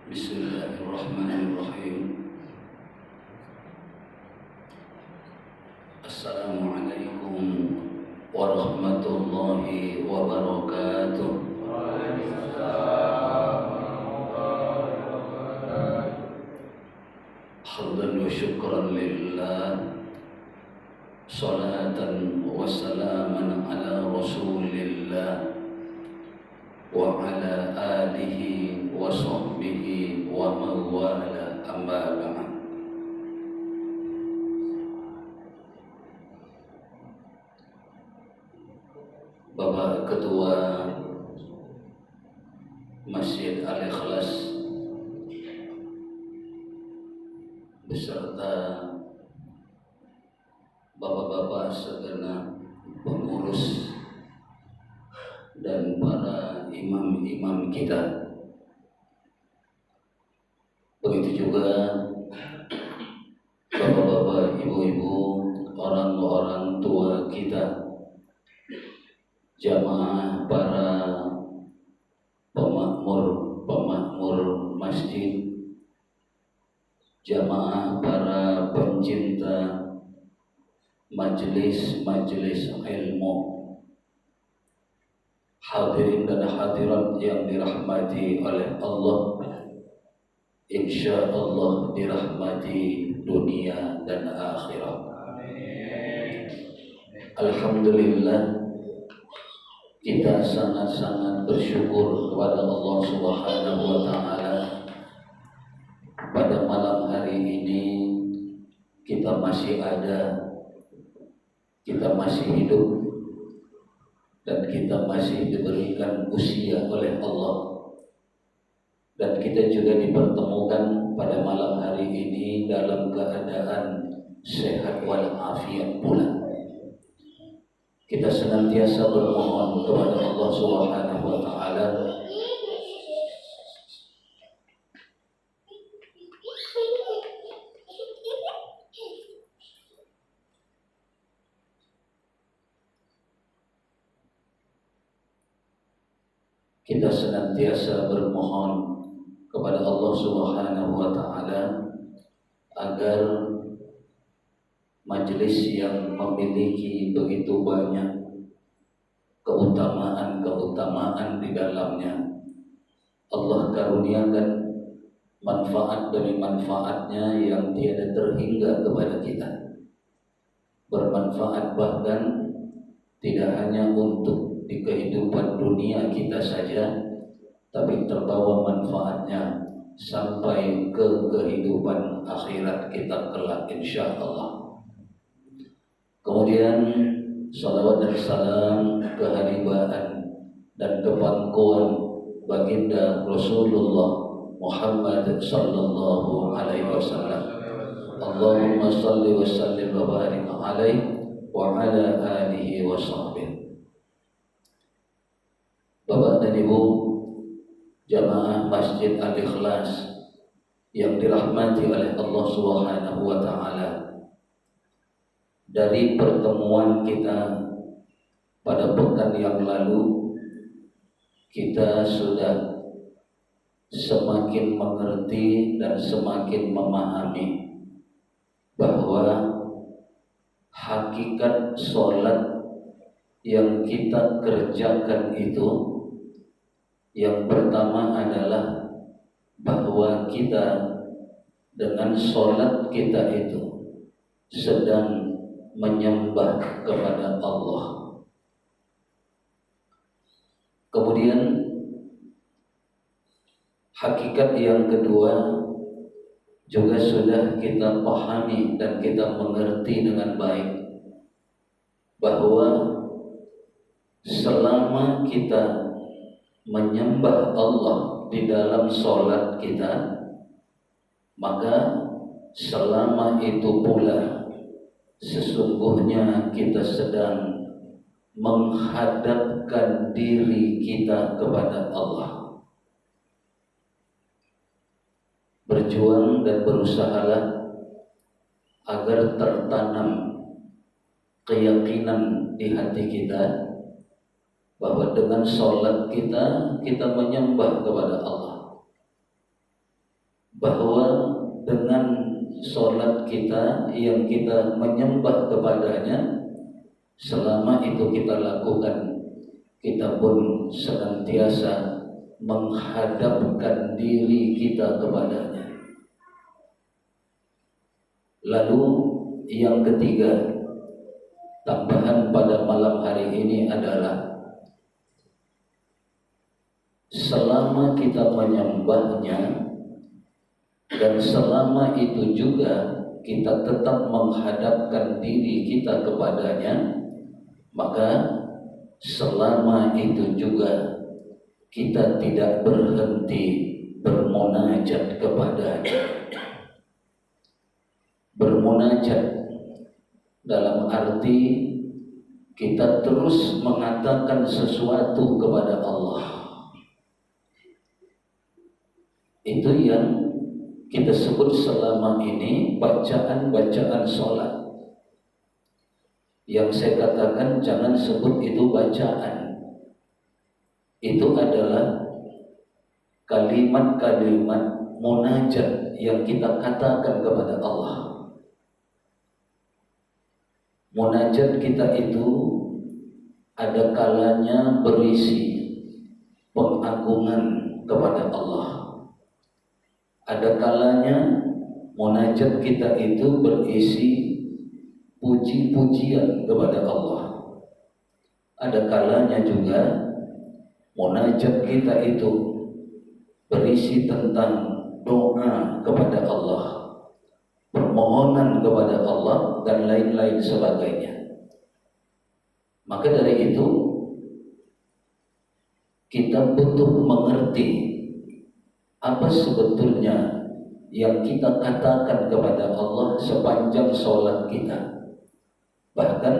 Bismillahirrahmanirrahim. Assalamualaikum warahmatullahi wabarakatuh. Hamdan wa syukran lillah, salatan wa salaman ala rasulillah wa ala alihi wa sahbihi wa mawala, amma ba'd. Bapak Ketua Masjid Al-Ikhlas beserta bapak-bapak segenap pengurus dan para imam-imam kita, begitu juga bapak-bapak, ibu-ibu, orang-orang tua kita, jamaah para pemakmur masjid, jamaah para pencinta majelis ilmu, hadirin dan hadirat yang dirahmati oleh Allah, insya Allah dirahmati dunia dan akhirat. Alhamdulillah, kita sangat-sangat bersyukur kepada Allah Subhanahu wa Ta'ala. Pada malam hari ini kita masih ada, kita masih hidup, dan kita masih diberikan usia oleh Allah, dan kita juga dipertemukan pada malam hari ini dalam keadaan sehat walafiat pula. Kita senantiasa bermohon kepada Allah Subhanahu wa Ta'ala kepada Allah Subhanahu wa Ta'ala agar majelis yang memiliki begitu banyak keutamaan di dalamnya, Allah karuniakan manfaat demi manfaatnya yang tiada terhingga kepada kita, bermanfaat bahkan tidak hanya untuk di kehidupan dunia kita saja, tapi terbawa manfaatnya sampai ke kehidupan akhirat kita kelak insya Allah. Kemudian salawat dan salam kehadiran dan kepangkuan baginda Rasulullah Muhammad sallallahu alaihi wasallam. Allahumma salli wa sallim wa barik alaihi wa ala alihi wa sahbihi. Bapak dan Ibu jamaah Masjid Al-Ikhlas yang dirahmati oleh Allah Subhanahu wa Ta'ala, dari pertemuan kita pada pekan yang lalu, kita sudah semakin mengerti dan semakin memahami bahwa hakikat sholat yang kita kerjakan itu, yang pertama adalah bahwa kita dengan sholat kita itu sedang menyembah kepada Allah. Kemudian hakikat yang kedua juga sudah kita pahami dan kita mengerti dengan baik, bahwa selama kita menyembah Allah di dalam sholat kita, maka selama itu pula sesungguhnya kita sedang menghadapkan diri kita kepada Allah. Berjuang dan berusahalah agar tertanam keyakinan di hati kita bahwa dengan sholat kita menyembah kepada Allah. bahwa dengan sholat kita yang kita menyembah kepadanya, selama itu kita lakukan, kita pun senantiasa menghadapkan diri kita kepadanya. Lalu yang ketiga, tambahan pada malam hari ini adalah selama kita menyembahnya dan selama itu juga kita tetap menghadapkan diri kita kepadanya, maka selama itu juga kita tidak berhenti bermunajat kepadanya. Bermunajat dalam arti kita terus mengatakan sesuatu kepada Allah. Itu yang kita sebut selama ini bacaan-bacaan sholat. Yang saya katakan jangan sebut itu bacaan. Itu adalah kalimat-kalimat munajat yang kita katakan kepada Allah. Munajat kita itu ada kalanya berisi pengagungan kepada Allah. Ada kalanya munajat kita itu berisi puji-pujian kepada Allah. Ada kalanya juga munajat kita itu berisi tentang doa kepada Allah, permohonan kepada Allah, dan lain-lain sebagainya. Maka dari itu kita butuh mengerti apa sebetulnya yang kita katakan kepada Allah sepanjang sholat kita. Bahkan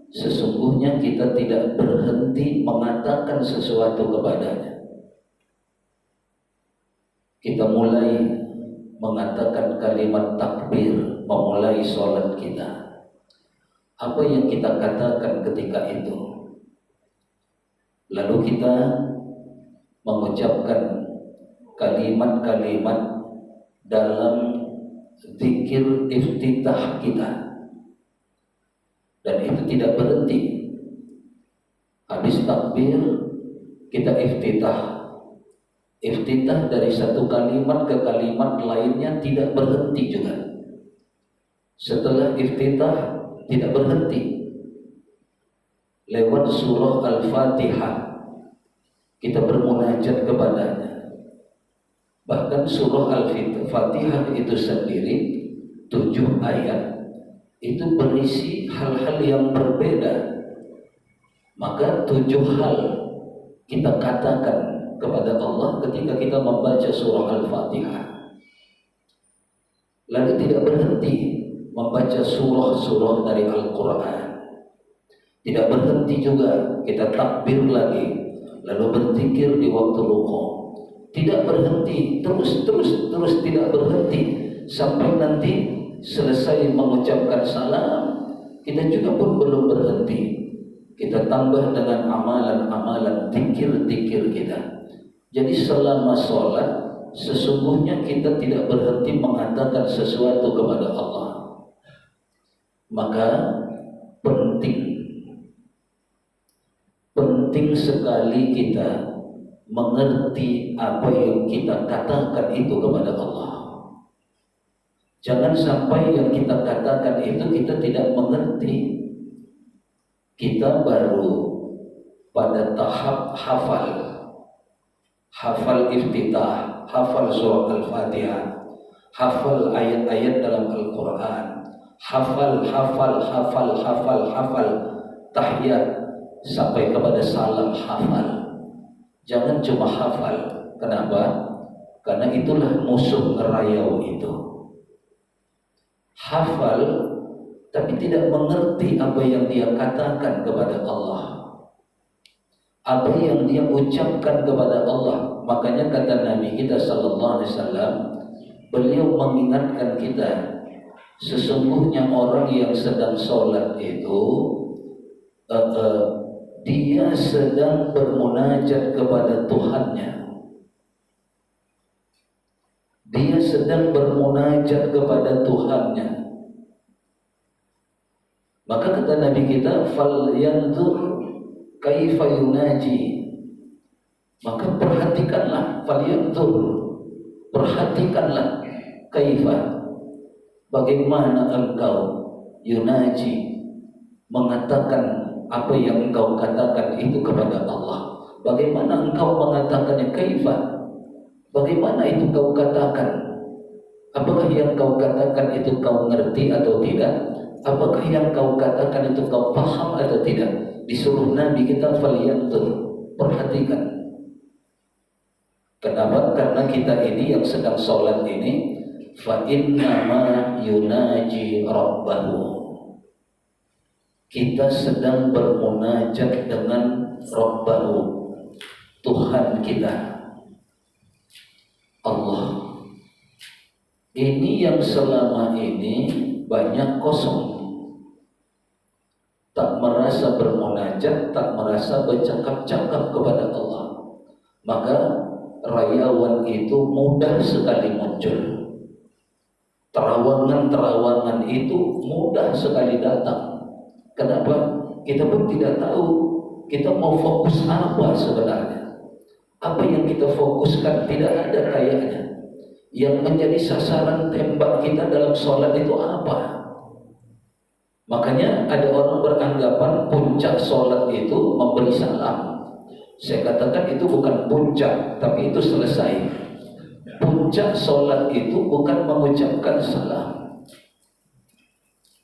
sesungguhnya kita tidak berhenti mengatakan sesuatu kepadanya. Kita mulai mengatakan kalimat takbir memulai sholat kita. Apa yang kita katakan ketika itu? Lalu kita mengucapkan kalimat-kalimat dalam zikir iftitah kita, dan itu tidak berhenti. Habis takbir kita iftitah. Iftitah dari satu kalimat ke kalimat lainnya tidak berhenti juga. Setelah iftitah tidak berhenti. Lewat surah Al-Fatihah kita bermunajat kepadanya. Bahkan surah Al-Fatihah itu sendiri 7 ayat itu berisi hal-hal yang berbeda. Maka 7 hal kita katakan kepada Allah ketika kita membaca surah Al-Fatihah. Lalu tidak berhenti membaca surah-surah dari Al-Quran. Tidak berhenti juga kita takbir lagi, lalu berzikir di waktu rukuk. Tidak berhenti, terus tidak berhenti sampai nanti selesai mengucapkan salam. Kita juga pun belum berhenti. Kita tambah dengan amalan-amalan zikir-zikir kita. Jadi selama sholat sesungguhnya kita tidak berhenti mengatakan sesuatu kepada Allah. Maka penting sekali kita mengerti apa yang kita katakan itu kepada Allah. Jangan sampai yang kita katakan itu kita tidak mengerti. Kita baru pada tahap hafal iftitah, hafal surah Al-Fatihah, hafal ayat-ayat dalam Al-Quran, hafal tahiyat sampai kepada salam hafal. Jangan cuma hafal. Kenapa? Karena itulah musuh ngerayau itu. Hafal tapi tidak mengerti apa yang dia katakan kepada Allah, apa yang dia ucapkan kepada Allah. Makanya kata Nabi kita sallallahu alaihi wasallam, beliau mengingatkan kita, sesungguhnya orang yang sedang sholat itu dia sedang bermunajat kepada Tuhannya. Dia sedang bermunajat kepada Tuhannya. Maka kata Nabi kita, fal yanzur kaifa yunaji. Maka perhatikanlah, fal yanzur, perhatikanlah kaifa, bagaimana engkau yunaji, mengatakan apa yang engkau katakan itu kepada Allah. Bagaimana engkau mengatakannya, kaifa, bagaimana itu kau katakan? Apakah yang kau katakan itu kau ngerti atau tidak? Apakah yang kau katakan itu kau paham atau tidak? Disuruh Nabi kita faliyantur, perhatikan. Kenapa? Karena kita ini yang sedang sholat ini, fa innama yunaji rabbahu. Kita sedang bermunajat dengan Rabbahu, Tuhan kita, Allah. Ini yang selama ini banyak kosong, tak merasa bermunajat, tak merasa bercakap-cakap kepada Allah. Maka rayawan itu mudah sekali muncul, terawangan-terawangan itu mudah sekali datang. Kenapa? Kita pun tidak tahu kita mau fokus apa sebenarnya. Apa yang kita fokuskan tidak ada kayaknya. Yang menjadi sasaran tembak kita dalam sholat itu apa? Makanya ada orang beranggapan puncak sholat itu memberi salam. Saya katakan itu bukan puncak, tapi itu selesai. Puncak sholat itu bukan mengucapkan salam,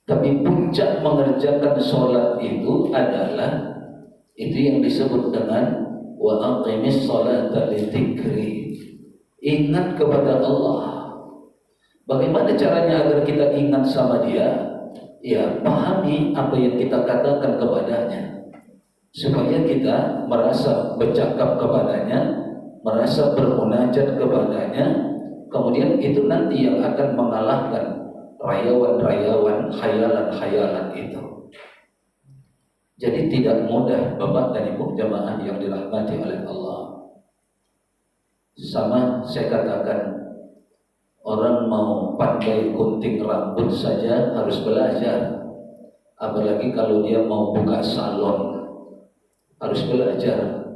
tapi puncak mengerjakan sholat itu adalah itu yang disebut dengan wa aqimis sholata lidzikri. Ingat kepada Allah. Bagaimana caranya agar kita ingat sama Dia? Ya, pahami apa yang kita katakan kepadanya, supaya kita merasa bercakap kepadanya, merasa bermunajat kepadanya. Kemudian itu nanti yang akan mengalahkan rayawan-rayawan, khayalan-khayalan itu. Jadi tidak mudah Bapak dan Ibu jamaah yang dirahmati oleh Allah. Sama saya katakan, orang mau pandai gunting rambut saja harus belajar. Apalagi kalau dia mau buka salon, harus belajar.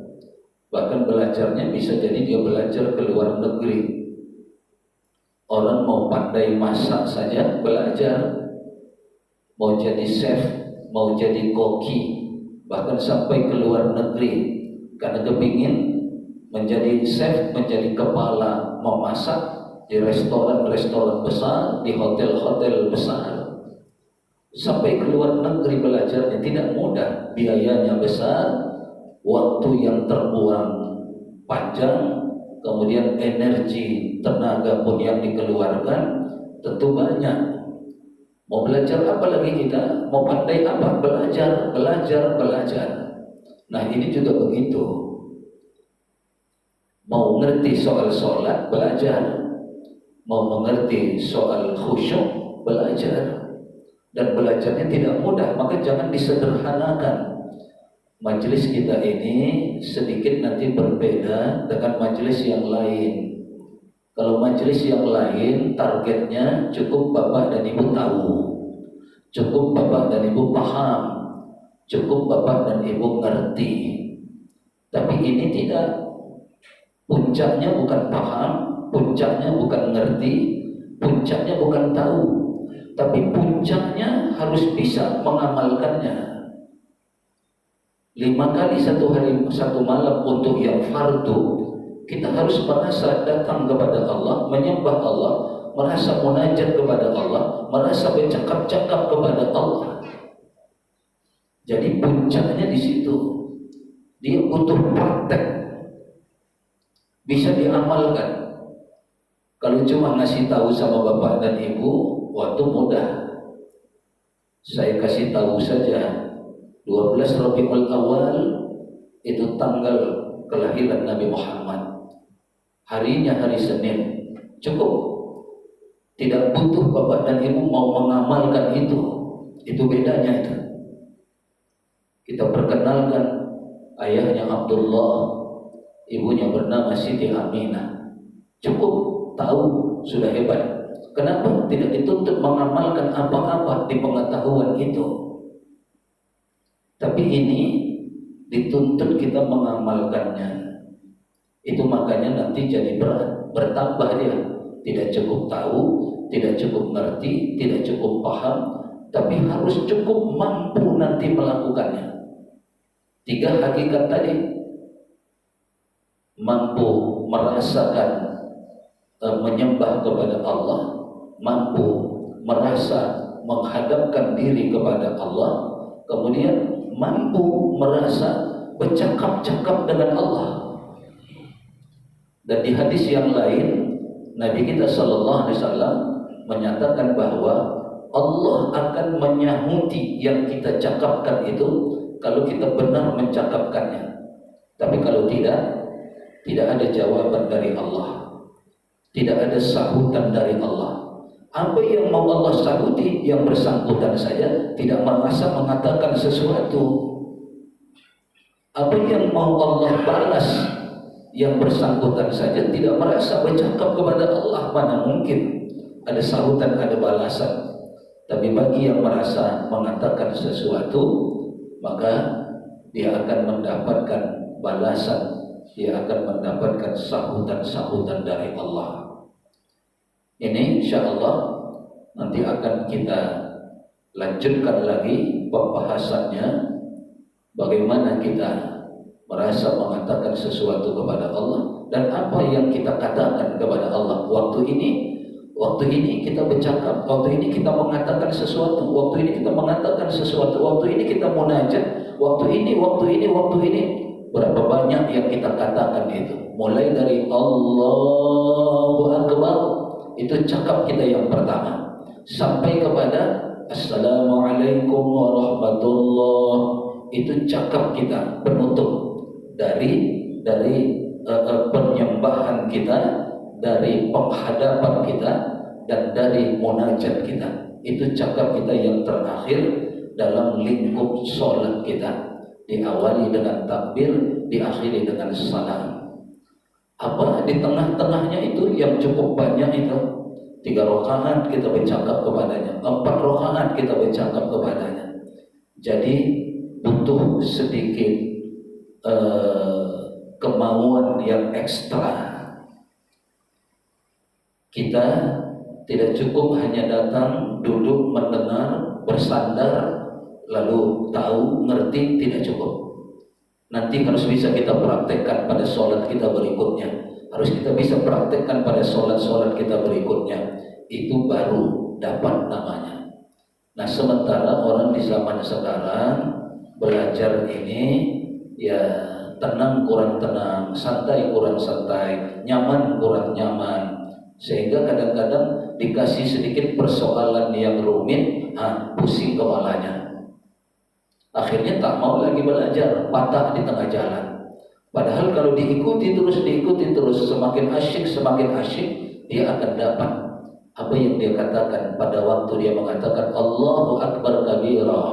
Bahkan belajarnya bisa jadi dia belajar ke luar negeri. Orang mau pandai masak saja belajar. Mau jadi chef, mau jadi koki, bahkan sampai ke luar negeri, karena kepingin menjadi chef, menjadi kepala memasak di restoran-restoran besar, di hotel-hotel besar, sampai ke luar negeri belajarnya. Tidak mudah, biayanya besar, waktu yang terbuang panjang, kemudian energi, tenaga pun yang dikeluarkan tentu banyak. Mau belajar apa lagi kita? Mau pandai apa? Belajar, belajar, belajar. Nah ini juga begitu. Mau ngerti soal sholat, belajar. Mau mengerti soal khusyuk, belajar. Dan belajarnya tidak mudah, maka jangan disederhanakan. Majelis kita ini sedikit nanti berbeda dengan majelis yang lain. Kalau majelis yang lain targetnya cukup Bapak dan Ibu tahu, cukup Bapak dan Ibu paham, cukup Bapak dan Ibu ngerti. Tapi ini tidak. Puncaknya bukan paham, puncaknya bukan ngerti, puncaknya bukan tahu, tapi puncaknya harus bisa mengamalkannya. 5 kali satu hari satu malam untuk yang fardu, kita harus merasa datang kepada Allah, menyembah Allah, merasa munajat kepada Allah, merasa bercakap-cakap kepada Allah. Jadi puncaknya di situ. Dia butuh praktek, bisa diamalkan. Kalau cuma ngasih tahu sama Bapak dan Ibu, waktu mudah. Saya kasih tahu saja, 12 Rabiul Awal itu tanggal kelahiran Nabi Muhammad. Harinya hari Senin, cukup. Tidak butuh Bapak dan Ibu mau mengamalkan itu. Itu bedanya itu. Kita perkenalkan ayahnya Abdullah, ibunya bernama Siti Aminah. Cukup. tahu sudah hebat. Kenapa tidak dituntut mengamalkan apa-apa di pengetahuan itu? Tapi ini dituntut kita mengamalkannya. Itu makanya nanti jadi berat, bertambah dia. Tidak cukup tahu, tidak cukup ngerti, tidak cukup paham, tapi harus cukup mampu nanti melakukannya. 3 hakikat tadi. Mampu merasakan menyembah kepada Allah, mampu merasa menghadapkan diri kepada Allah, kemudian mampu merasa bercakap-cakap dengan Allah. Dan di hadis yang lain Nabi kita sallallahu alaihi wasallam menyatakan bahwa Allah akan menyahuti yang kita cakapkan itu kalau kita benar mencakapkannya. Tapi kalau tidak ada jawaban dari Allah, tidak ada sahutan dari Allah. Apa yang mau Allah sahuti, yang bersangkutan saja tidak merasa mengatakan sesuatu. Apa yang mau Allah balas, yang bersangkutan saja tidak merasa bercakap kepada Allah. Mana mungkin ada sahutan, ada balasan. Tapi bagi yang merasa mengatakan sesuatu, maka dia akan mendapatkan balasan, dia akan mendapatkan sahutan-sahutan dari Allah. Ini insyaallah nanti akan kita lanjutkan lagi pembahasannya, bagaimana kita merasa mengatakan sesuatu kepada Allah dan apa yang kita katakan kepada Allah. Waktu ini kita bercakap, waktu ini kita mengatakan sesuatu, waktu ini kita mengatakan sesuatu, waktu ini kita munajat, waktu ini. Berapa banyak yang kita katakan itu? Mulai dari Allahu Akbar, itu cakap kita yang pertama, sampai kepada Assalamualaikum warahmatullahi, itu cakap kita penutup dari penyembahan kita, dari penghadapan kita, dan dari munajat kita. Itu cakap kita yang terakhir dalam lingkup sholat kita. Diawali dengan takbir, diakhiri dengan salam. Apa di tengah-tengahnya itu yang cukup banyak itu? 3 rakaat kita bercakap kepadanya, 4 rakaat kita bercakap kepadanya. Jadi butuh sedikit kemauan yang ekstra. Kita tidak cukup hanya datang, duduk, mendengar, bersandar, lalu tahu, ngerti, tidak cukup. Nanti harus bisa kita praktekkan pada sholat kita berikutnya. Harus kita bisa praktekkan pada sholat-sholat kita berikutnya. Itu baru dapat namanya. Nah, sementara orang di zaman sekarang belajar ini ya tenang kurang tenang, santai kurang santai, nyaman kurang nyaman. Sehingga kadang-kadang dikasih sedikit persoalan yang rumit, pusing kepalanya. Akhirnya tak mau lagi belajar, patah di tengah jalan. Padahal kalau diikuti terus, semakin asyik, dia akan dapat apa yang dia katakan pada waktu dia mengatakan Allahu Akbar kabira.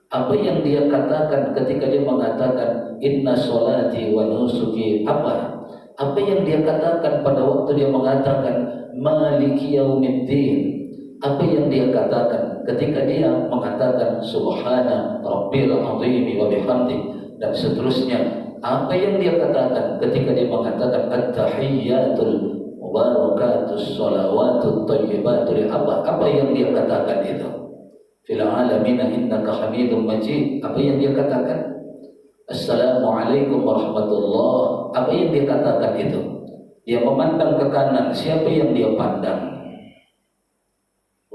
Apa yang dia katakan ketika dia mengatakan inna sholati wa nusuki, apa yang dia katakan pada waktu dia mengatakan maliki yaumiddin. Apa yang dia katakan ketika dia mengatakan subhana rabbil azim wa bihamdi, dan seterusnya. Apa yang dia katakan ketika dia mengatakan at-tahiyyatul mubarakatus shalawatut thayyibatul, apa yang dia katakan itu? Fil alamin innaka hamidum majid. Apa yang dia katakan? Assalamualaikum warahmatullahi. Apa yang dia katakan itu? Dia memandang ke kanan, siapa yang dia pandang?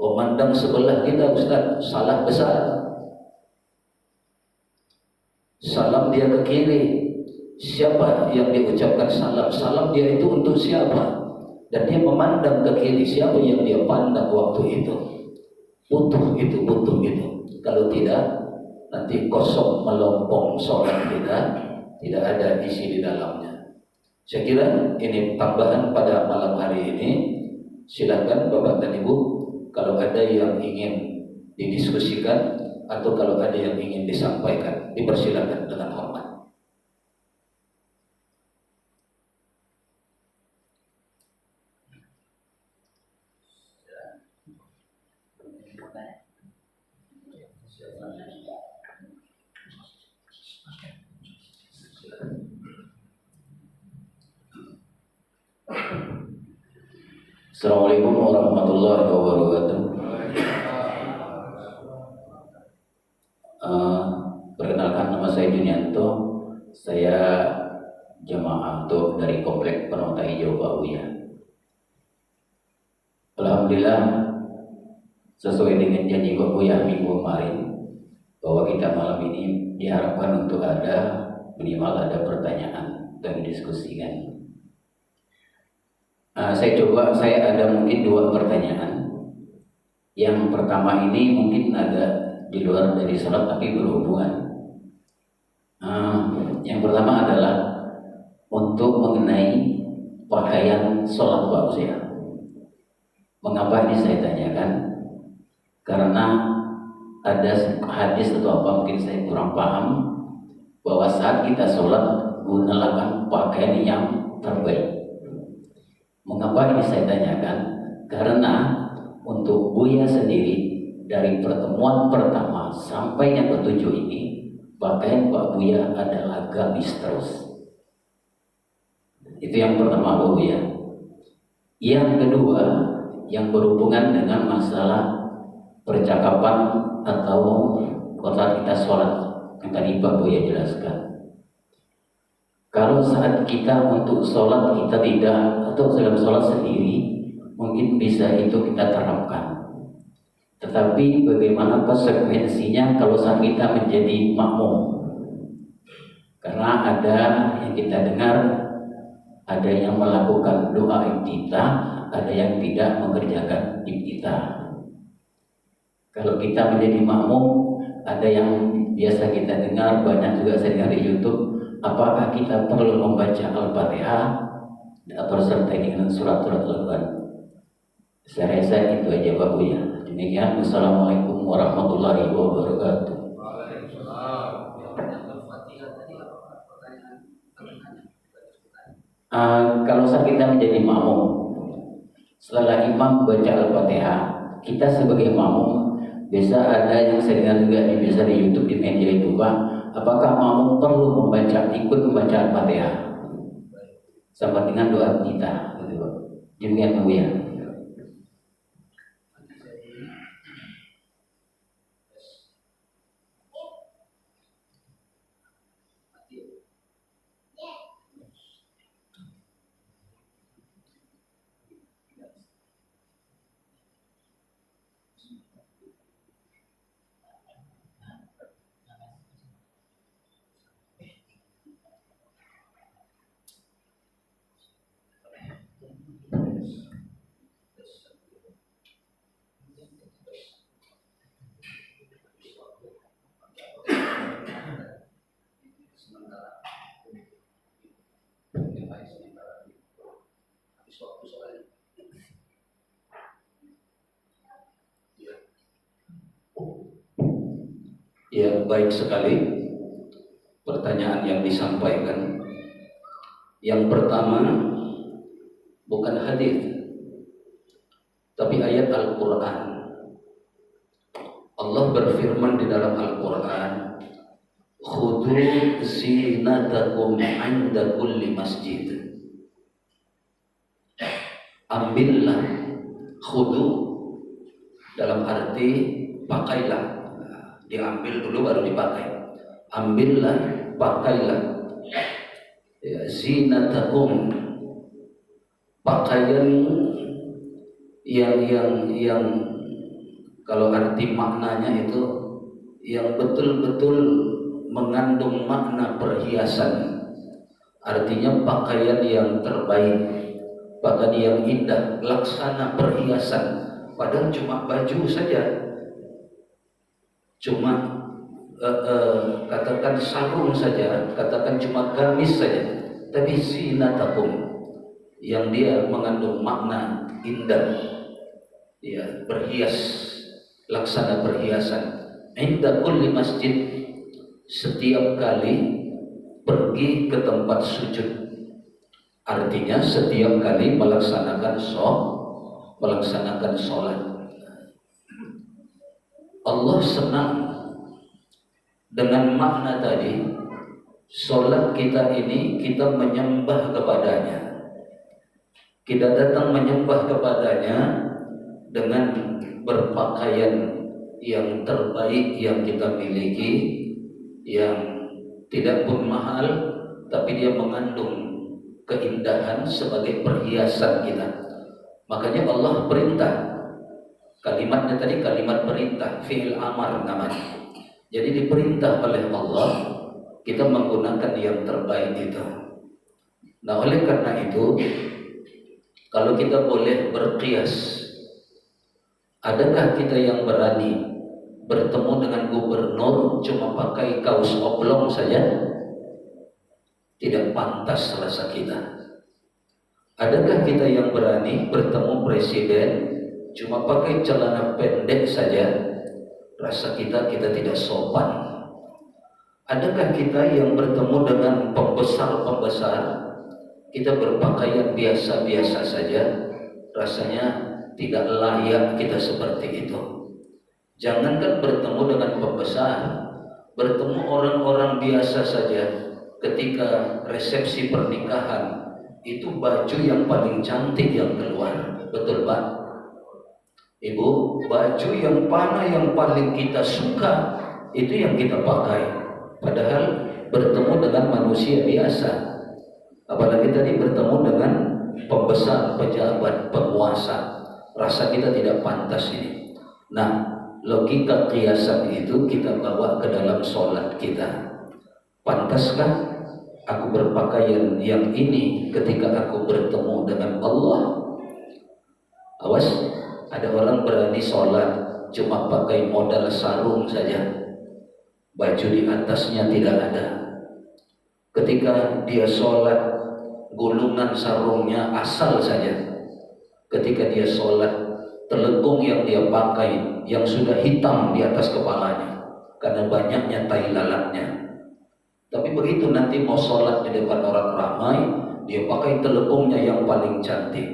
Memandang sebelah kita, Ustaz, salah besar. Salam dia ke kiri, siapa yang diucapkan salam? Salam dia itu untuk siapa? Dan dia memandang ke kiri, siapa yang dia pandang waktu itu? Butuh itu. Kalau tidak, nanti kosong melompong sholat kita, tidak ada isi di dalamnya. Saya kira ini tambahan pada malam hari ini. Silakan Bapak dan Ibu, kalau ada yang ingin didiskusikan atau kalau ada yang ingin disampaikan, dipersilakan dengan hormat. Assalamualaikum warahmatullahi wabarakatuh. Perkenalkan, nama saya Junianto. Saya jemaah untuk dari Komplek Permata Hijau Pak Buya. Alhamdulillah, sesuai dengan janji Pak Buya minggu kemarin, bahwa kita malam ini diharapkan untuk ada minimal ada pertanyaan dan didiskusikan. Saya ada mungkin 2 pertanyaan. Yang pertama ini mungkin ada di luar dari sholat tapi berhubungan. Yang pertama adalah untuk mengenai pakaian sholat Pak Usia. Mengapa ini saya tanyakan? Karena ada hadis atau apa mungkin saya kurang paham, bahwa saat kita sholat gunakan pakaian yang terbaik. Mengapa ini saya tanyakan? Karena untuk Buya sendiri dari pertemuan pertama sampai yang ke-7 ini, pakaian Pak Buya adalah gamis terus. Itu yang pertama Pak Buya. Yang kedua, yang berhubungan dengan masalah percakapan atau saat kita sholat yang tadi Pak Buya jelaskan. Kalau saat kita untuk sholat kita tidak, atau dalam sholat sendiri, mungkin bisa itu kita terapkan. Tetapi bagaimana konsekuensinya kalau saat kita menjadi makmum? Karena ada yang kita dengar, ada yang melakukan doa iftitah, ada yang tidak mengerjakan iftitah. Kalau kita menjadi makmum, ada yang biasa kita dengar, banyak juga saya dengar di YouTube, apakah kita perlu membaca Al-Fatihah atau sertai dengan surat-surat Al-Quran? Saya rasa itu aja Pak Buya. Demikian, Wassalamualaikum warahmatullahi wabarakatuh. Kalau saat kita menjadi makmum, setelah imam baca Al-Fatihah, kita sebagai makmum biasa ada yang saya dengar juga bisa di YouTube, di media itu Pak, apakah makmum perlu ikut membaca Al-Fatihah sama dengan doa kita? Demikian Pak Buya. Ya, baik sekali pertanyaan yang disampaikan. Yang pertama, bukan hadis, tapi ayat Al-Quran. Allah berfirman di dalam Al-Quran, khudhu zinatakum 'inda kulli masjid. Ambillah, khudhu dalam arti pakailah. Diambil dulu baru dipakai. Ambillah, pakailah. Ya, zinatakum, pakaian yang kalau arti maknanya itu yang betul-betul mengandung makna perhiasan. Artinya pakaian yang terbaik, pakaian yang indah, laksana perhiasan. Padahal cuma baju saja, cuma katakan sarung saja, katakan cuma gamis saja, tapi zinatakum yang dia mengandung makna indah, ya, berhias, laksana perhiasan. Inda kulli masjid, setiap kali pergi ke tempat sujud, artinya setiap kali melaksanakan sholat. Allah senang dengan makna tadi. Sholat kita ini kita menyembah kepadanya. Kita datang menyembah kepadanya dengan berpakaian yang terbaik yang kita miliki, yang tidak pun mahal, tapi dia mengandung keindahan sebagai perhiasan kita. Makanya Allah perintah. Kalimatnya tadi kalimat perintah, fi'il amar namanya. Jadi diperintah oleh Allah kita menggunakan yang terbaik itu. Nah, oleh karena itu, kalau kita boleh berkias, adakah kita yang berani bertemu dengan gubernur cuma pakai kaos oblong saja? Tidak pantas rasa kita. Adakah kita yang berani bertemu presiden cuma pakai celana pendek saja? Rasa kita tidak sopan. Adakah kita yang bertemu dengan pembesar-pembesar, kita berpakaian biasa-biasa saja? Rasanya tidak layak kita seperti itu. Jangankan bertemu dengan pembesar, bertemu orang-orang biasa saja ketika resepsi pernikahan, itu baju yang paling cantik yang keluar. Betul Pak? Ibu, baju yang mana yang paling kita suka, itu yang kita pakai. Padahal bertemu dengan manusia biasa, apalagi tadi bertemu dengan pembesar, pejabat, penguasa, rasa kita tidak pantas ini. Nah, logika kiasan itu kita bawa ke dalam sholat kita. Pantaskah aku berpakaian yang ini ketika aku bertemu dengan Allah? Awas, ada orang berani sholat cuma pakai modal sarung saja, baju di atasnya tidak ada. Ketika dia sholat, gulungan sarungnya asal saja. Ketika dia sholat, telegong yang dia pakai yang sudah hitam di atas kepalanya karena banyaknya tai lalatnya. Tapi begitu nanti mau sholat di depan orang ramai, dia pakai telegongnya yang paling cantik.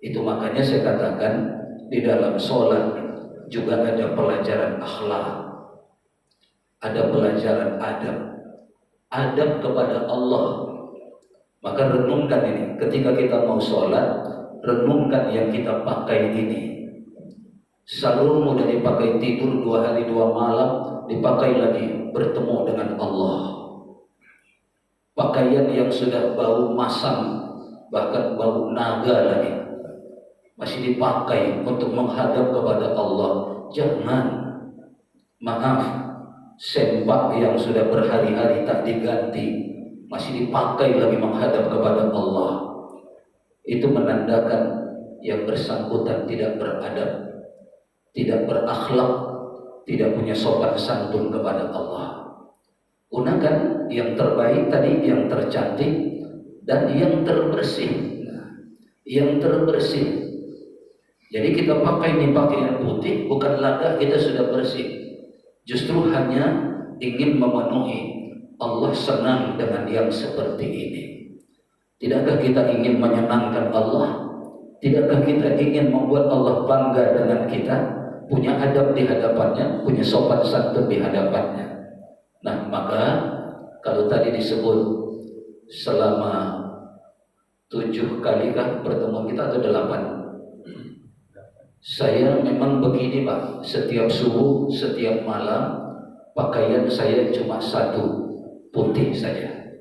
Itu makanya saya katakan di dalam sholat juga ada pelajaran akhlak, ada pelajaran adab kepada Allah. Maka renungkan ini, ketika kita mau sholat, renungkan yang kita pakai ini. Sarung udah dipakai tidur 2 hari 2 malam, dipakai lagi bertemu dengan Allah. Pakaian yang sudah bau masam, bahkan bau naga lagi, masih dipakai untuk menghadap kepada Allah. Jangan, maaf, sempak yang sudah berhari-hari tak diganti masih dipakai lagi menghadap kepada Allah. Itu menandakan yang bersangkutan tidak beradab, tidak berakhlak, tidak punya sopan santun kepada Allah. Gunakan yang terbaik tadi, yang tercantik dan yang terbersih. Yang terbersih. Jadi kita pakai ini pakaian putih bukan lada kita sudah bersih. Justru hanya ingin memenuhi. Allah senang dengan yang seperti ini. Tidakkah kita ingin menyenangkan Allah? Tidakkah kita ingin membuat Allah bangga dengan kita? Punya adab di hadapannya, punya sopan santun di hadapannya. Nah, maka kalau tadi disebut selama 7 kali kah pertemuan kita atau 8? Saya memang begini Pak, setiap subuh, setiap malam pakaian saya cuma satu, putih saja.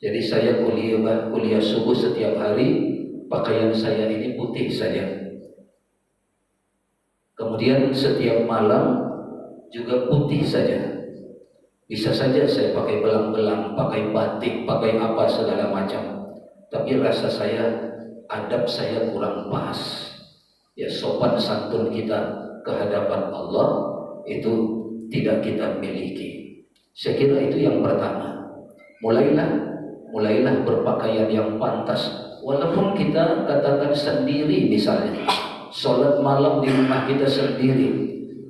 Jadi saya kuliah subuh setiap hari, pakaian saya ini putih saja. Kemudian setiap malam juga putih saja. Bisa saja saya pakai belang-belang, pakai batik, pakai apa segala macam. Tapi rasa saya, adab saya kurang pas. Ya, sopan santun kita ke hadapan Allah itu tidak kita miliki. Saya kira itu yang pertama. Mulailah berpakaian yang pantas. Walaupun kita katakan sendiri misalnya, sholat malam di rumah kita sendiri,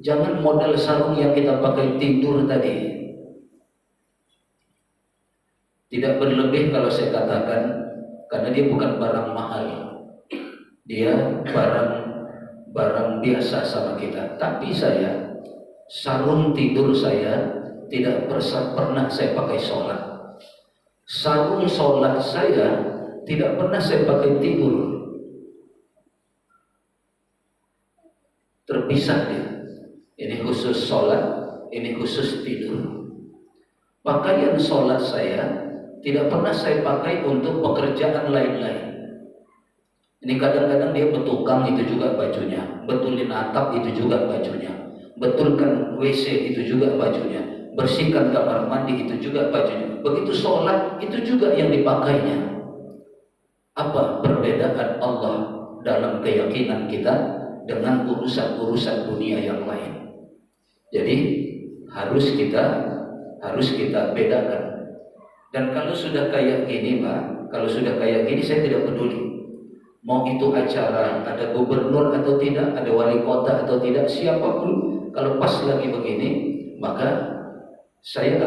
jangan modal sarung yang kita pakai tidur tadi. Tidak berlebih kalau saya katakan, karena dia bukan barang mahal, dia barang biasa sama kita. Tapi saya, sarung tidur saya tidak pernah saya pakai sholat. Sarung sholat saya tidak pernah saya pakai tidur. Terpisah dia. Ini khusus sholat, ini khusus tidur. Pakaian sholat saya tidak pernah saya pakai untuk pekerjaan lain-lain. Ini kadang-kadang dia bertukang, itu juga bajunya. Betulin atap, itu juga bajunya. Betulkan WC, itu juga bajunya. Bersihkan kamar mandi, itu juga bajunya. Begitu sholat, itu juga yang dipakainya. Apa perbedaan Allah dalam keyakinan kita dengan urusan-urusan dunia yang lain? Jadi harus kita bedakan. Dan kalau sudah kayak gini, Pak, kalau sudah kayak gini saya tidak peduli. Mau itu acara ada gubernur atau tidak, ada wali kota atau tidak, siapapun, kalau pas lagi begini, maka saya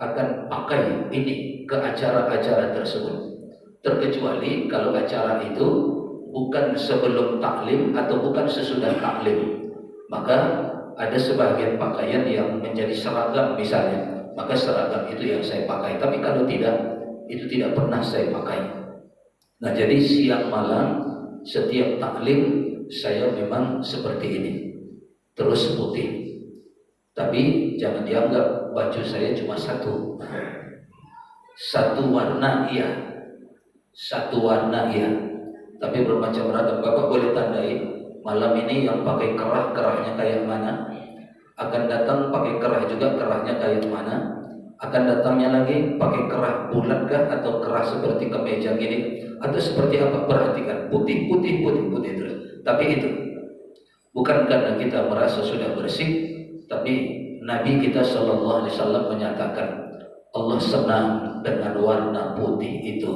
akan pakai ini ke acara-acara tersebut. Terkecuali kalau acara itu bukan sebelum taklim atau bukan sesudah taklim, maka ada sebagian pakaian yang menjadi seragam misalnya, maka seragam itu yang saya pakai. Tapi kalau tidak, itu tidak pernah saya pakai. Nah, jadi siang malam setiap taklim saya memang seperti ini, terus putih. Tapi jangan dianggap baju saya cuma satu warna, iya, satu warna, iya. Tapi bermacam-macam. Bapak boleh tandai malam ini yang pakai kerahnya kayak mana, akan datang pakai kerah juga, kerahnya kayak mana, akan datangnya lagi pakai kerah bulat kah atau kerah seperti kemeja gini atau seperti apa. Perhatikan, putih terus. Tapi itu bukan karena kita merasa sudah bersih, tapi Nabi kita Shallallahu Alaihi Wasallam menyatakan Allah senang dengan warna putih itu.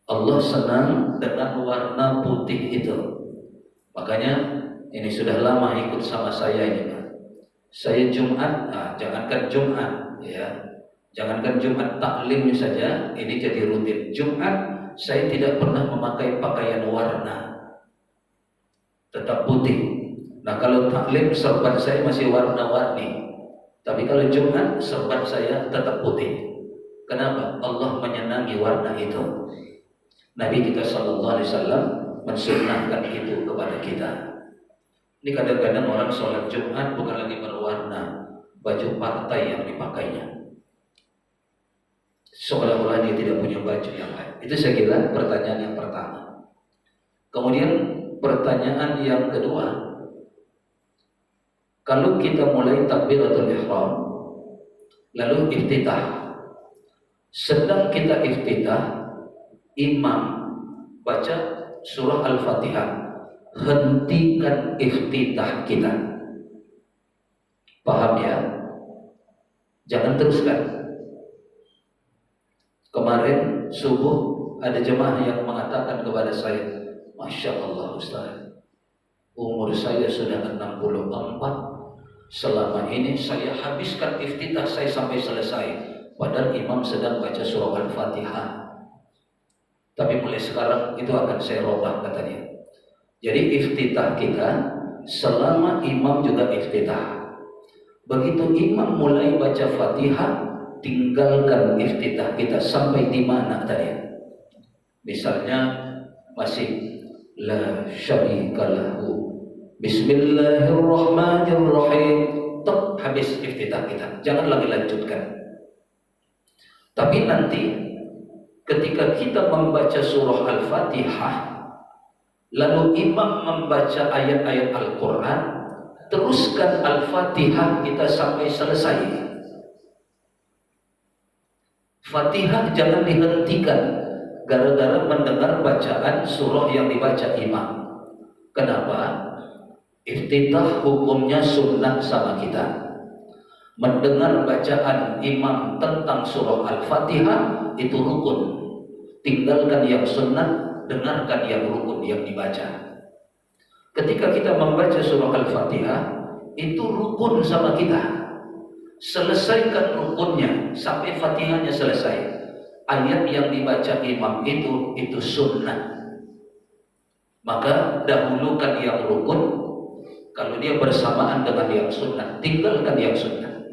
Allah senang dengan warna putih itu. Makanya ini sudah lama ikut sama saya ini, Pak. Saya Jumat, jangankan Jumat, ya, jangankan Jumat taklim saja, ini jadi rutin. Jumat saya tidak pernah memakai pakaian warna, tetap putih. Nah, kalau taklim serban saya masih warna-warni, tapi kalau Jumat serban saya tetap putih. Kenapa? Allah menyenangi warna itu. Nabi kita Shallallahu Alaihi Wasallam mensunnahkan itu kepada kita. Ini kadang-kadang orang sholat Jumat bukan lagi berwarna baju partai yang dipakainya, seolah-olah dia tidak punya baju yang lain. Itu saya kira pertanyaan yang pertama. Kemudian pertanyaan yang kedua, kalau kita mulai takbiratul ihram lalu iftitah, sedang kita iftitah, imam baca surah Al-Fatihah, hentikan iftitah kita. Paham ya? Jangan teruskan. Kemarin subuh ada jemaah yang mengatakan kepada saya, Masya Allah Ustaz, umur saya sudah 64, selama ini saya habiskan iftitah saya sampai selesai, padahal imam sedang baca surah Al-Fatihah. Tapi mulai sekarang itu akan saya robah, katanya. Jadi iftitah kita selama imam juga iftitah. Begitu imam mulai baca Fatihah, tinggalkan iftitah kita sampai di mana tadi. Misalnya masih la syarika lahu, bismillahirrahmanirrahim, habis iftitah kita, jangan lagi lanjutkan. Tapi nanti ketika kita membaca surah Al-Fatihah, lalu imam membaca ayat-ayat Al-Quran, teruskan Al-Fatihah kita sampai selesai. Fatihah jangan dihentikan gara-gara mendengar bacaan surah yang dibaca imam. Kenapa? Iftitah hukumnya sunnah sama kita. Mendengar bacaan imam tentang surah Al-Fatihah itu rukun. Tinggalkan yang sunnah, dengarkan yang rukun yang dibaca. Ketika kita membaca surah Al-Fatihah, itu rukun sama kita. Selesaikan rukunnya sampai Fatihahnya selesai. Ayat yang dibaca imam itu sunnah. Maka dahulukan yang rukun, kalau dia bersamaan dengan yang sunnah, tinggalkan yang sunnah.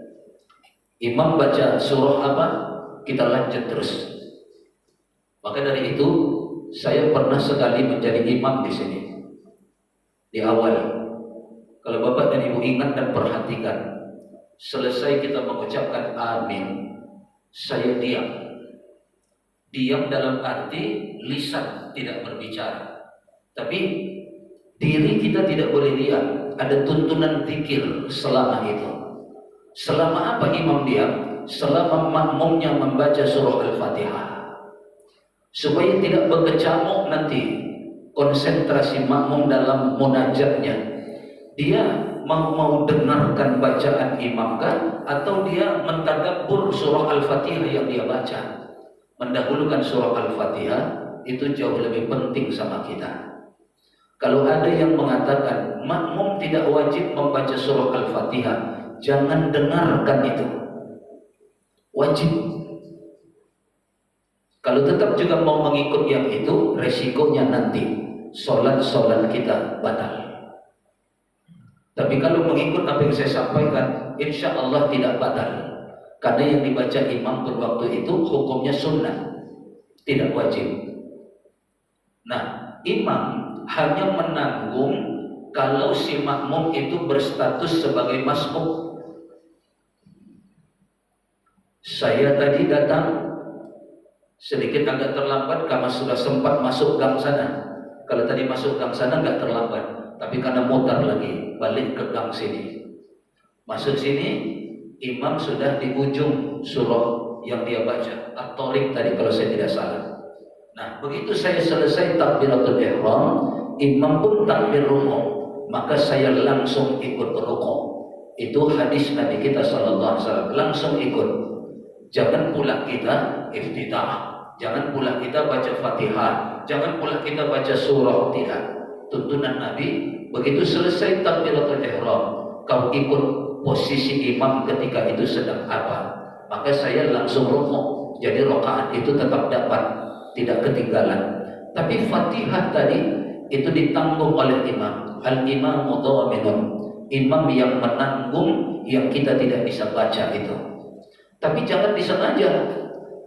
Imam baca surah apa, kita lanjut terus. Maka dari itu, saya pernah sekali menjadi imam di sini. Di awal, kalau Bapak dan Ibu ingat dan perhatikan, selesai kita mengucapkan amin, saya diam. Diam dalam arti lisan tidak berbicara, tapi diri kita tidak boleh diam. Ada tuntunan zikir selama itu. Selama apa imam diam? Selama makmumnya membaca surah Al-Fatihah, supaya tidak berkecamuk nanti konsentrasi makmum dalam munajatnya. Dia mau dengarkan bacaan imam kan, atau dia mentadabbur surah Al-Fatihah yang dia baca. Mendahulukan surah Al-Fatihah itu jauh lebih penting sama kita. Kalau ada yang mengatakan makmum tidak wajib membaca surah Al-Fatihah, jangan dengarkan itu. Wajib. Kalau tetap juga mau mengikut yang itu, resikonya nanti solat kita batal. Tapi kalau mengikut apa yang saya sampaikan, insya Allah tidak batal. Karena yang dibaca imam berwaktu itu hukumnya sunnah, tidak wajib. Nah, imam hanya menanggung kalau si makmum itu berstatus sebagai masmum. Saya tadi datang sedikit agak terlambat karena sudah sempat masuk gang sana. Kalau tadi masuk gang sana nggak terlambat, tapi karena mutar lagi balik ke gang sini. Masuk sini, imam sudah di ujung surah yang dia baca, At-Tariq tadi kalau saya tidak salah. Nah, begitu saya selesai takbiratul ihram, imam pun takbir rukuk, maka saya langsung ikut rukuk. Itu hadis Nabi kita sallallahu alaihi wasallam, langsung ikut. Jangan pula kita iftitah, jangan pula kita baca Fatihah, jangan pula kita baca surah, tidak. Tuntunan Nabi, begitu selesai takbiratul ihram, kau ikut posisi imam ketika itu sedang apa, maka saya langsung rukuk. Jadi rakaat itu tetap dapat, tidak ketinggalan. Tapi Fatihah tadi itu ditanggung oleh imam. Al-imamu dhaminun, imam yang menanggung yang kita tidak bisa baca itu. Tapi jangan disengaja,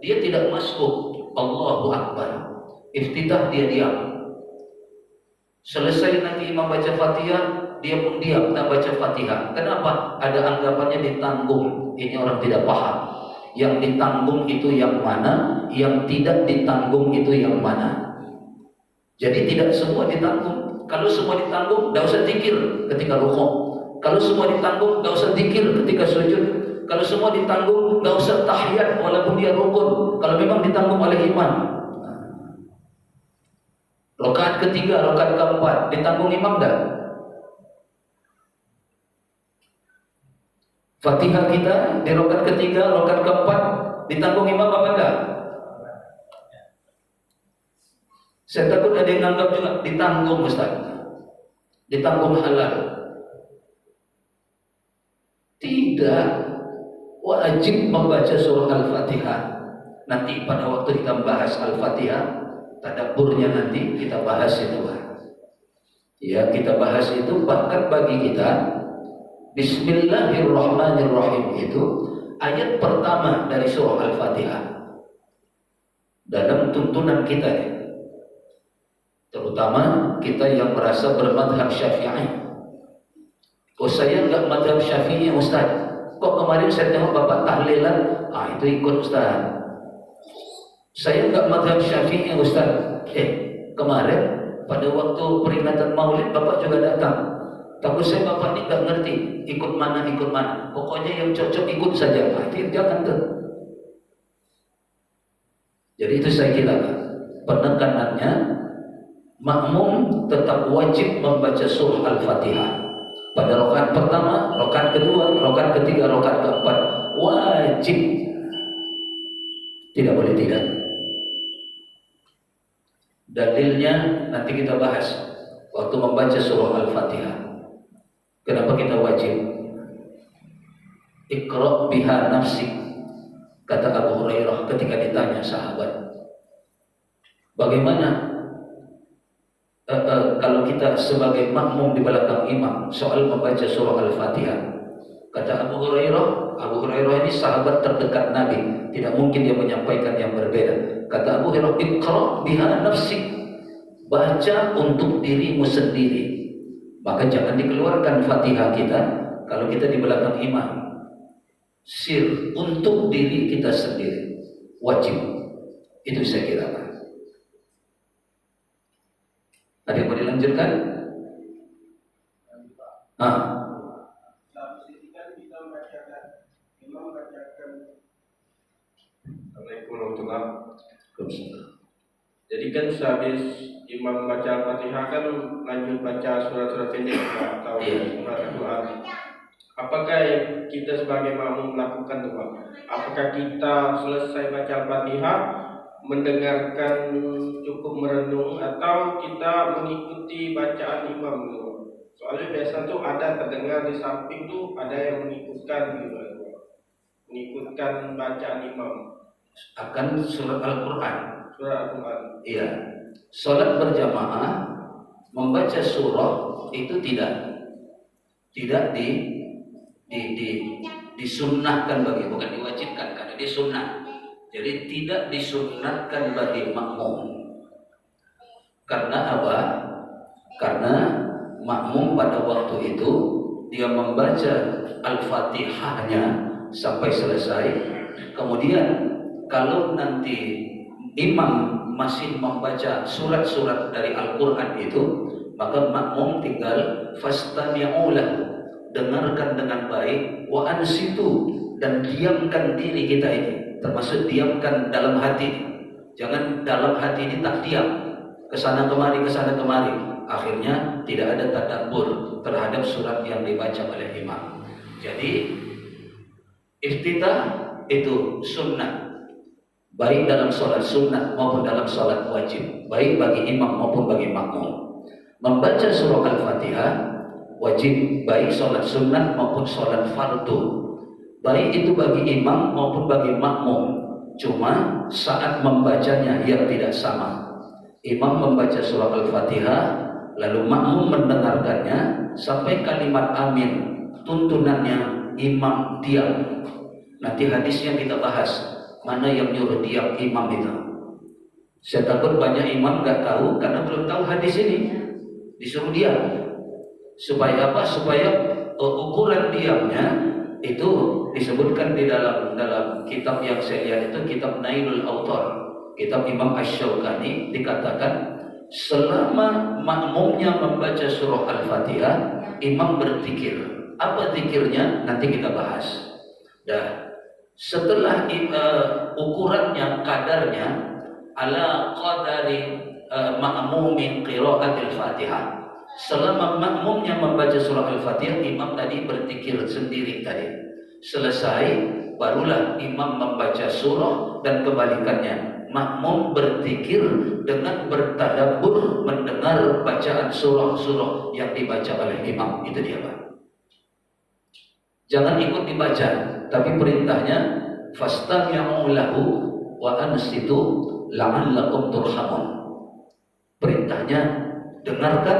dia tidak masuk Allahu Akbar, iftitah dia diam. Selesai nanti imam baca Fatihah, dia pun diam, tak baca Fatihah. Kenapa? Ada anggapannya ditanggung. Ini orang tidak paham. Yang ditanggung itu yang mana, yang tidak ditanggung itu yang mana. Jadi tidak semua ditanggung. Kalau semua ditanggung, tidak usah zikir ketika rukuk. Kalau semua ditanggung, tidak usah zikir ketika sujud. Kalau semua ditanggung, tidak usah tahiyat walaupun dia rukun. Kalau memang ditanggung oleh imam. Rakaat ketiga, rakaat keempat, ditanggung imam enggak? Fatihah kita di rakaat ketiga, rakaat keempat, ditanggung imam apa enggak? Saya takut ada yang anggap juga ditanggung Ustaz, ditanggung halal. Tidak, wajib membaca surah Al-Fatihah. Nanti pada waktu kita bahas Al-Fatihah, tadabburnya nanti kita bahas itu. Ya, kita bahas itu. Bahkan bagi kita, Bismillahirrahmanirrahim itu ayat pertama dari surah Al-Fatihah. Dalam tuntunan kita ya, terutama kita yang merasa bermadhab Syafi'i. Oh, saya enggak madhab Syafi'i Ustaz. Kok kemarin saya tengok Bapak tahlilan? Itu ikut Ustaz. Saya enggak madhab Syafi'i Ustaz. Kemarin pada waktu peringatan Maulid Bapak juga datang. Takut saya Bapak ini enggak ngerti ikut mana. Pokoknya yang cocok ikut saja. Jangan tuh. Jadi itu saya kira penekanannya, makmum tetap wajib membaca surah Al-Fatihah. Pada rakaat pertama, rakaat kedua, rakaat ketiga, rakaat keempat, wajib. Tidak boleh tidak. Dalilnya nanti kita bahas waktu membaca surah Al-Fatihah. Kenapa kita wajib? Iqra' biha nafsik, kata Abu Hurairah ketika ditanya sahabat, bagaimana kalau kita sebagai makmum di belakang imam soal membaca surah Al-Fatihah. Kata Abu Hurairah ini sahabat terdekat Nabi, tidak mungkin dia menyampaikan yang berbeda. Kata Abu Hurairah, "Iqra biha nafsik." Baca untuk dirimu sendiri. Maka jangan dikeluarkan Fatihah kita kalau kita di belakang imam. Sir untuk diri kita sendiri. Wajib. Itu saya kira. Ada yang mau dilanjutkan? Assalamualaikum warahmatullahi wabarakatuh. Jadi kan sehabis imam baca Al-Fatihah kan lanjut baca surat-surat pendek atau surat Al-Quran. Apakah kita sebagai makmum melakukan itu, Pak? Apakah kita selesai baca Al-Fatihah mendengarkan cukup merenung atau kita mengikuti bacaan imam gitu? Soalnya biasa tuh ada terdengar di samping tuh ada yang mengikutkan gitu, mengikutkan bacaan imam. Akan surat Al-Quran. Surat Al-Quran. Iya. Salat berjamaah membaca surah itu tidak disunnahkan bagi, bukan diwajibkan karena dia sunnah. Jadi tidak disunnahkan bagi makmum. Karena apa? Karena makmum pada waktu itu dia membaca Al-Fatihahnya sampai selesai. Kemudian kalau nanti imam masih membaca surat-surat dari Al-Quran itu, maka makmum tinggal fastami'ulah, dengarkan dengan baik, wa ansitu, dan diamkan diri kita ini, termasuk diamkan dalam hati. Jangan dalam hati ini tak diam, kesana kemari, akhirnya tidak ada tadabbur terhadap surat yang dibaca oleh imam. Jadi iftitah itu sunnah, baik dalam sholat sunnah maupun dalam sholat wajib, baik bagi imam maupun bagi makmum. Membaca surah Al-Fatihah wajib baik sholat sunnah maupun sholat fardu, baik itu bagi imam maupun bagi makmum. Cuma saat membacanya yang tidak sama. Imam membaca surah Al-Fatihah, lalu makmum mendengarkannya sampai kalimat amin, tuntunannya imam diam. Nanti hadisnya kita bahas. Mana yang nyuruh diam imam itu? Saya takut banyak imam nggak tahu karena belum tahu hadis ini. Disuruh diam. Supaya apa? Supaya ukuran diamnya itu disebutkan di dalam kitab yang saya lihat itu, kitab Nailul Autar, kitab Imam Asy-Syaukani, dikatakan selama makmumnya membaca surah Al-Fatihah, imam berzikir. Apa zikirnya? Nanti kita bahas. Dah. Setelah ukurannya, kadarnya ala qadari ma'mumin qiraatil Fatihah. Selama makmumnya membaca surah Al-Fatihah, imam tadi berzikir sendiri tadi. Selesai barulah imam membaca surah, dan kebalikannya. Makmum berzikir dengan bertadabbur mendengar bacaan surah-surah yang dibaca oleh imam. Itu dia, Pak. Jangan ikut dibaca, tapi perintahnya fastami'u lahu wa ansitu la'allakum turhamun. Perintahnya dengarkan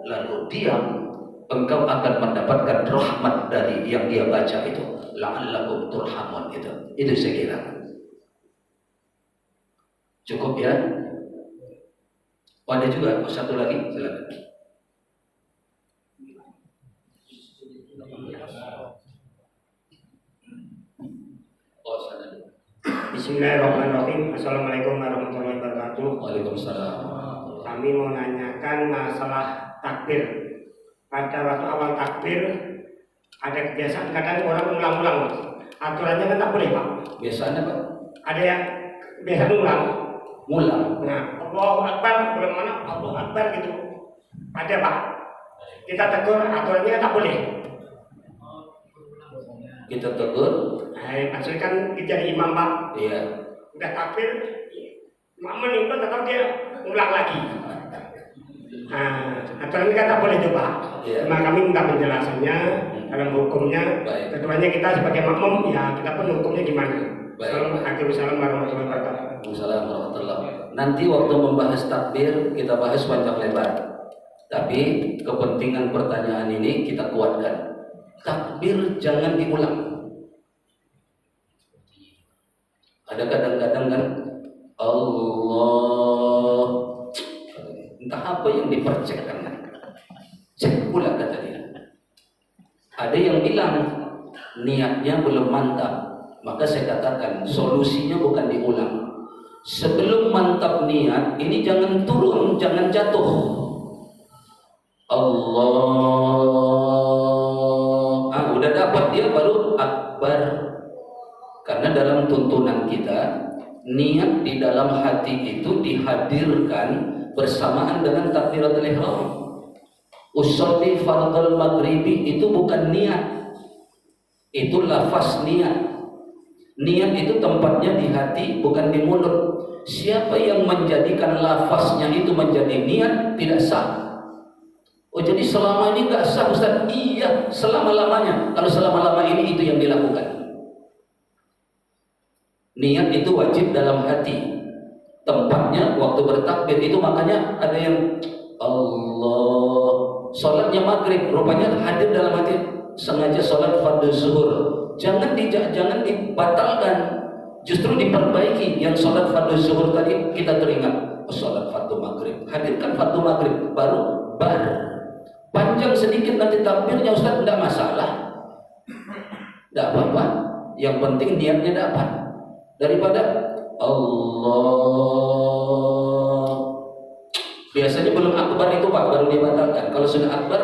lalu diam, engkau akan mendapatkan rahmat dari yang dia baca itu. La'allakum turhamun itu. Itu saya kira. Cukup ya? Oh, ada juga satu lagi, silakan. Bismillahirrahmanirrahim. Assalamualaikum warahmatullahi wabarakatuh. Waalaikumsalam. Kami mau nanyakan masalah takbir. Pada waktu awal takbir ada kebiasaan kadang orang ulang-ulang. Aturannya kan tak boleh, Pak. Biasanya, Pak? Ada yang biasa ulang. Nah, Allahu Akbar, bagaimana Allahu Akbar gitu. Ada, Pak. Kita tegur, aturannya kan tak boleh. Kita tegur. Maksudnya kan jadi imam, Pak. Iya. Udah takbir, imam meninggal atau dia ulang lagi. Nah, aturan ini kan tak boleh coba. Iya. Cuma kami minta penjelasannya dalam hukumnya. Baik. Keduanya kita sebagai makmum, ya kita pun hukumnya gimana. Baik. Assalamualaikum warahmatullahi wabarakatuh. Waalaikumsalam warahmatullahi wabarakatuh. Nanti waktu membahas takbir kita bahas panjang lebar. Tapi kepentingan pertanyaan ini kita kuatkan. Takbir jangan diulang. Ada kadang-kadang kan Allah, entah apa yang dipercekkan. Cek pula kata dia. Ada yang bilang niatnya belum mantap. Maka saya katakan solusinya bukan diulang. Sebelum mantap niat, ini jangan turun, jangan jatuh. Allah, udah dapat dia baru akbar. Karena dalam tuntunan kita, niat di dalam hati itu dihadirkan bersamaan dengan takbiratul ihram. Usolli fardal maghribi itu bukan niat, itu lafaz niat. Niat itu tempatnya di hati, bukan di mulut. Siapa yang menjadikan lafaznya itu menjadi niat tidak sah. Oh jadi selama ini nggak sah Ustaz? Iya, selama-lamanya. Kalau selama-lama ini itu yang dilakukan. Niat itu wajib dalam hati. Tempatnya waktu bertakbir itu, makanya ada yang Allah, sholatnya maghrib, rupanya hadir dalam hati, sengaja sholat fardu zuhur. Jangan dibatalkan, justru diperbaiki. Yang sholat fardu zuhur tadi kita teringat, sholat fardu maghrib, hadirkan fardu maghrib, baru panjang sedikit nanti takbirnya Ustaz, tidak masalah, tidak apa-apa. Yang penting niatnya dapat. Daripada Allah, biasanya belum akbar itu Pak baru dibatalkan. Kalau sudah akbar,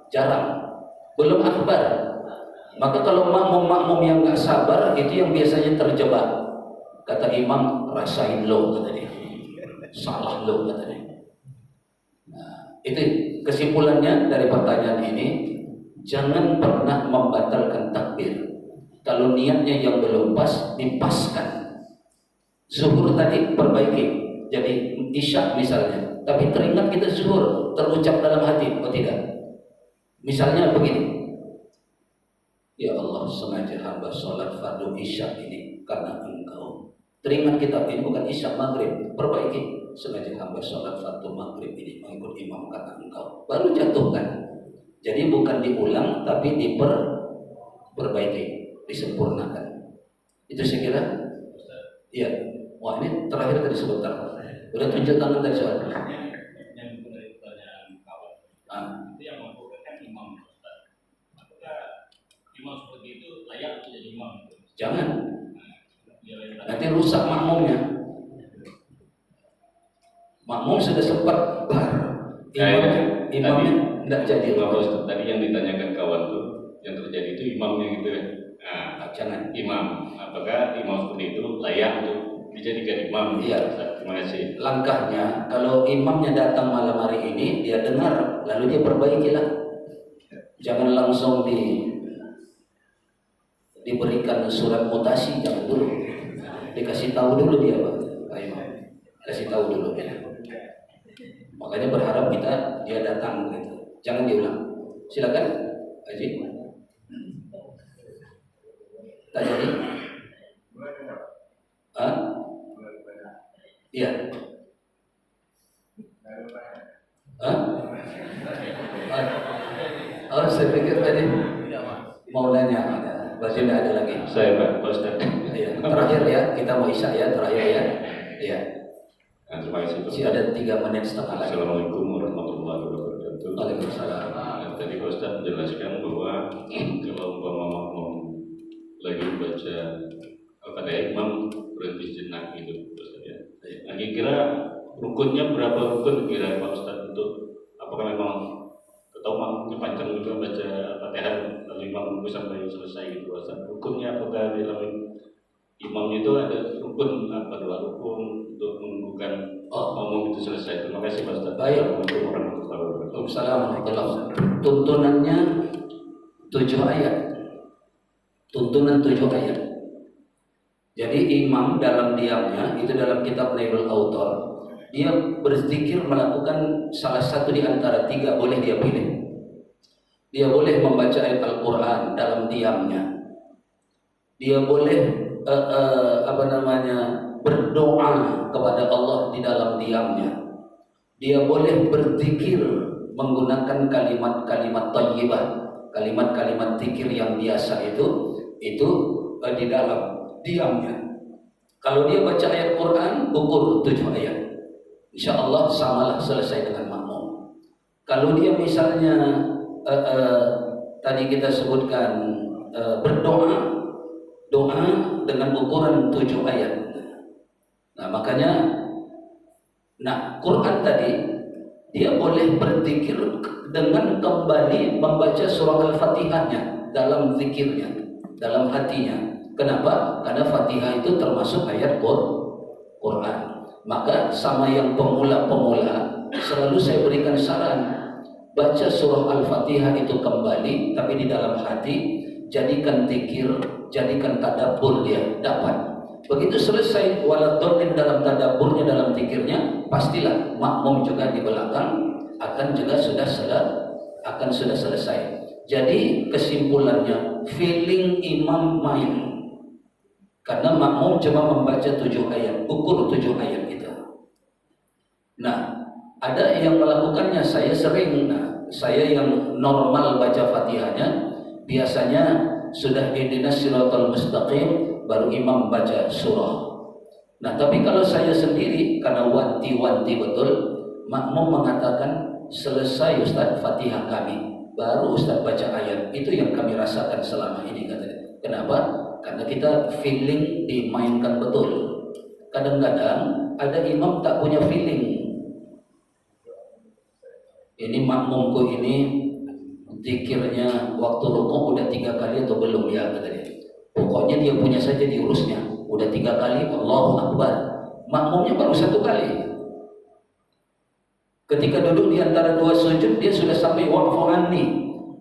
jarang. Belum akbar. Maka kalau makmum yang nggak sabar itu yang biasanya terjebak. Kata imam, rasain lo kata dia, salah lo kata dia. Nah, itu kesimpulannya dari pertanyaan ini. Jangan pernah membatalkan takbir. Kalau niatnya yang belum pas, dipaskan. Zuhur tadi perbaiki, jadi isya misalnya. Tapi teringat kita zuhur, terucap dalam hati, oh tidak. Misalnya begini, ya Allah, sengaja hamba sholat fardu isya ini karena Engkau. Teringat kita, ini bukan isya maghrib, perbaiki. Sengaja hamba sholat fardu maghrib ini mengikut imam karena Engkau. Baru jatuhkan. Jadi bukan diulang, tapi diperbaiki, disempurnakan. Itu saya kira. Iya. Wah ini terakhir tadi sebentar. Udah tunjuk tangan tadi soal. Yang dari pertanyaan kawan. Itu yang membutuhkan imam. Apakah imam seperti itu layak untuk jadi imam? Jangan. Nanti rusak makmumnya. Makmum sudah sempat bar. Imamnya tidak jadi. Tadi yang ditanyakan kawan tuh, yang terjadi itu imamnya gitu ya. Nah, Jangan. Imam, apakah imam seperti itu layak untuk dijadikan imam? Iya. Terima kasih. Langkahnya, kalau imamnya datang malam hari ini, dia dengar, lalu dia perbaikilah. Jangan langsung diberikan surat mutasi, jangan dulu. Dikasih tahu dulu dia, Pak Imam. Kasih tahu dulu ya. Makanya berharap dia datang gitu. Jangan diulang. Silakan, Haji. Tak jadi? Iya. Oh, saya pikir tadi mau nanya. Berarti tidak ada lagi. Saya Pak Ustaz. Iya. Terakhir ya, kita mau isya ya, terakhir ya. Iya. Terima kasih. Masih ada 3 menit setengah lagi. Assalamualaikum warahmatullahi wabarakatuh. Waalaikumsalam. Tadi Pak Ustaz menjelaskan bahwa kalau umpama makmum lagi baca Al-Fatihah, imam berhenti sejenak gitu Ustaz ya. Nah, kira rukunnya berapa rukun kira Pak Ustaz untuk apakah memang atau makmumnya panjang juga baca Al-Fatihah lalu imam nunggu sampai selesai gitu Ustaz. Rukunnya apakah di dalam imamnya itu ada rukun apa 2 rukun untuk menunggukan makmum itu selesai. Terima kasih Pak Ustaz. Baik. Assalamualaikum warahmatullahi wabarakatuh. Waalaikumsalam. Tuntunannya 7 ayat. Tuntunan 7 ayat. Jadi imam dalam diamnya, itu dalam kitab Nailul Autor, dia berzikir melakukan salah satu di antara 3, boleh dia pilih. Dia boleh membaca ayat Al-Quran dalam diamnya. Dia boleh berdoa kepada Allah di dalam diamnya. Dia boleh berzikir menggunakan kalimat-kalimat thayyibah, kalimat-kalimat zikir yang biasa itu di dalam diamnya. Kalau dia baca ayat Quran, ukur 7 ayat, insya Allah samalah selesai dengan makmum. Kalau dia misalnya tadi kita sebutkan berdoa dengan ukuran 7 ayat. Nah makanya, Quran tadi dia boleh berzikir dengan kembali membaca surah Al-Fatihahnya dalam zikirnya, dalam hatinya. Kenapa? Karena Fatihah itu termasuk ayat Quran. Maka sama yang pemula-pemula, selalu saya berikan saran, baca surah Al-Fatihah itu kembali, tapi di dalam hati, jadikan zikir, jadikan tadabbur dia dapat. Begitu selesai waladhdallin dalam tadabburnya, dalam zikirnya, pastilah makmum juga di belakang akan sudah selesai. Jadi kesimpulannya, feeling imam main, karena makmum cuma membaca 7 ayat, ukur 7 ayat itu. Nah, ada yang melakukannya, saya sering. Saya yang normal baca Fatihahnya, biasanya sudah ihdinas siratal mustaqim, baru imam baca surah. Nah, tapi kalau saya sendiri, karena wanti-wanti betul, makmum mengatakan, selesai Ustaz Fatihah kami, baru Ustaz baca ayat. Itu yang kami rasakan selama ini, katanya. Kenapa? Karena kita feeling dimainkan betul. Kadang-kadang ada imam tak punya feeling. Ini makmumku ini zikirnya waktu rukuk udah 3 kali atau belum ya, katanya. Pokoknya dia punya saja diurusnya. Udah 3 kali Allahu Akbar, makmumnya baru 1 kali. Ketika duduk di antara 2 sujud, dia sudah sampai wa'fu anni,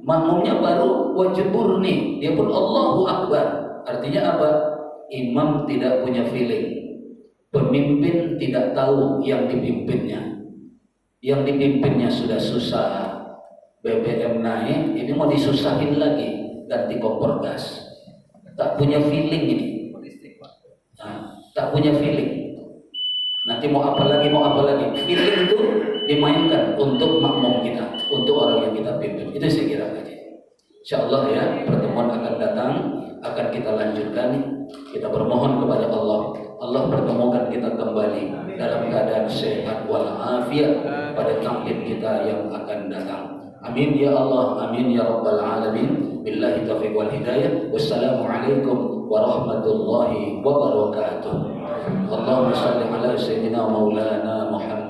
makmumnya baru wajburni, dia pun Allahu Akbar. Artinya apa? Imam tidak punya feeling, pemimpin tidak tahu yang dipimpinnya. Yang dipimpinnya sudah susah, BBM naik, ini mau disusahin lagi, ganti kompor gas. Tak punya feeling ini. Tak punya feeling. Nanti mau apa lagi? Feeling itu dimainkan untuk makmum kita, untuk orang yang kita pimpin. Itu saya kira aja. InsyaAllah ya, pertemuan akan datang, akan kita lanjutkan. Kita bermohon kepada Allah pertemukan kita kembali dalam keadaan sehat walafiat pada taklim kita yang akan datang. Amin ya Allah, amin ya Rabbal Alamin. Billahi taufiq wal hidayah. Wassalamualaikum warahmatullahi wabarakatuh. Allahumma salli ala sayyidina maulana Muhammad